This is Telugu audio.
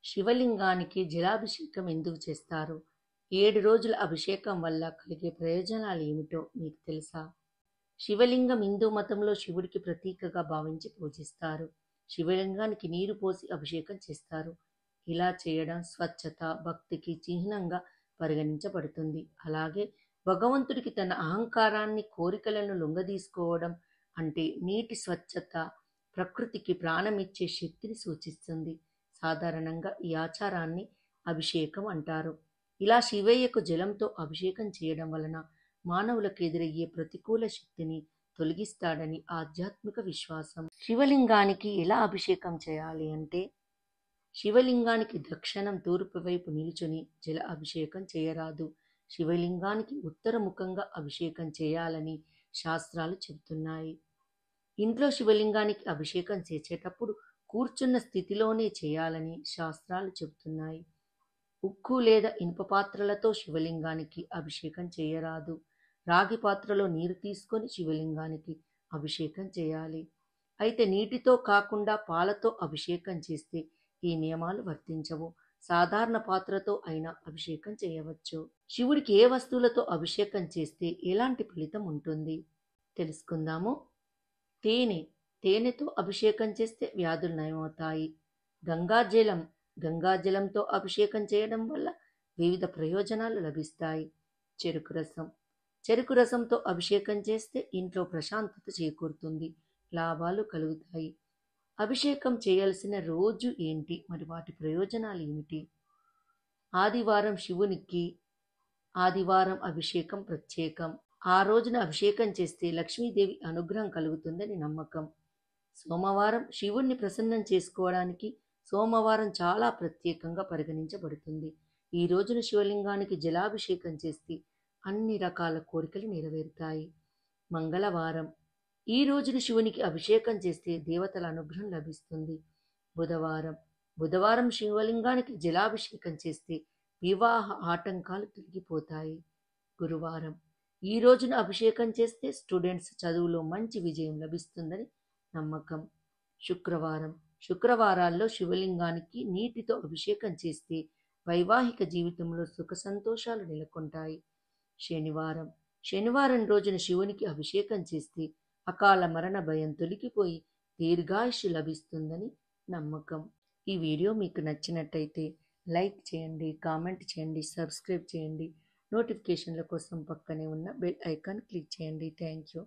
శివలింగానికి జలాభిషేకం ఎందుకు చేస్తారు? 7 రోజుల అభిషేకం వల్ల కలిగే ప్రయోజనాలు ఏమిటో మీకు తెలుసా? శివలింగం హిందూ మతంలో శివుడికి ప్రతీకగా భావించి పూజిస్తారు. శివలింగానికి నీరు పోసి అభిషేకం చేస్తారు. ఇలా చేయడం స్వచ్ఛత, భక్తికి చిహ్నంగా పరిగణించబడుతుంది. అలాగే భగవంతుడికి తన అహంకారాన్ని, కోరికలను లొంగదీసుకోవడం అంటే నీటి స్వచ్ఛత ప్రకృతికి ప్రాణమిచ్చే శక్తిని సూచిస్తుంది. సాధారణంగా ఈ ఆచారాన్ని అభిషేకం అంటారు. ఇలా శివయ్యకు జలంతో అభిషేకం చేయడం వలన మానవులకు ఎదురయ్యే ప్రతికూల శక్తిని తొలగిస్తాడని ఆధ్యాత్మిక విశ్వాసం. శివలింగానికి ఎలా అభిషేకం చేయాలి అంటే, శివలింగానికి దక్షిణం తూర్పు వైపు నిలుచుని జల అభిషేకం చేయరాదు. శివలింగానికి ఉత్తరముఖంగా అభిషేకం చేయాలని శాస్త్రాలు చెబుతున్నాయి. ఇంట్లో శివలింగానికి అభిషేకం చేసేటప్పుడు కూర్చున్న స్థితిలోనే చేయాలని శాస్త్రాలు చెబుతున్నాయి. ఉక్కు లేదా ఇనుప పాత్రలతో శివలింగానికి అభిషేకం చేయరాదు. రాగి పాత్రలో నీరు తీసుకొని శివలింగానికి అభిషేకం చేయాలి. అయితే నీటితో కాకుండా పాలతో అభిషేకం చేస్తే ఈ నియమాలు వర్తించవు. సాధారణ పాత్రతో అయినా అభిషేకం చేయవచ్చు. శివుడికి ఏ వస్తువులతో అభిషేకం చేస్తే ఎలాంటి ఫలితం ఉంటుంది తెలుసుకుందాము. తేనెతో అభిషేకం చేస్తే వ్యాధులు నయమవుతాయి. గంగాజలంతో అభిషేకం చేయడం వల్ల వివిధ ప్రయోజనాలు లభిస్తాయి. చెరుకు రసంతో అభిషేకం చేస్తే ఇంట్లో ప్రశాంతత చేకూరుతుంది, లాభాలు కలుగుతాయి. అభిషేకం చేయాల్సిన రోజు ఏంటి, మరి వాటి ప్రయోజనాలు ఏమిటి? ఆదివారం అభిషేకం ప్రత్యేకం. ఆ రోజున అభిషేకం చేస్తే లక్ష్మీదేవి అనుగ్రహం కలుగుతుందని నమ్మకం. సోమవారం శివుణ్ణి ప్రసన్నం చేసుకోవడానికి సోమవారం చాలా ప్రత్యేకంగా పరిగణించబడుతుంది. ఈ రోజున శివలింగానికి జలాభిషేకం చేస్తే అన్ని రకాల కోరికలు నెరవేరుతాయి. మంగళవారం ఈ రోజున శివునికి అభిషేకం చేస్తే దేవతల అనుగ్రహం లభిస్తుంది. బుధవారం శివలింగానికి జలాభిషేకం చేస్తే వివాహ ఆటంకాలు తొలగిపోతాయి. గురువారం ఈ రోజున అభిషేకం చేస్తే స్టూడెంట్స్ చదువులో మంచి విజయం లభిస్తుందని నమ్మకం. శుక్రవారాల్లో శివలింగానికి నీటితో అభిషేకం చేస్తే వైవాహిక జీవితంలో సుఖ సంతోషాలు నెలకొంటాయి. శనివారం రోజున శివునికి అభిషేకం చేస్తే అకాల మరణ భయం తొలగిపోయి దీర్ఘాయుష్షు లభిస్తుందని నమ్మకం. ఈ వీడియో మీకు నచ్చినట్టయితే లైక్ చేయండి, కామెంట్ చేయండి, సబ్స్క్రైబ్ చేయండి. నోటిఫికేషన్ల కోసం పక్కనే ఉన్న బెల్ ఐకాన్ క్లిక్ చేయండి. Thank you.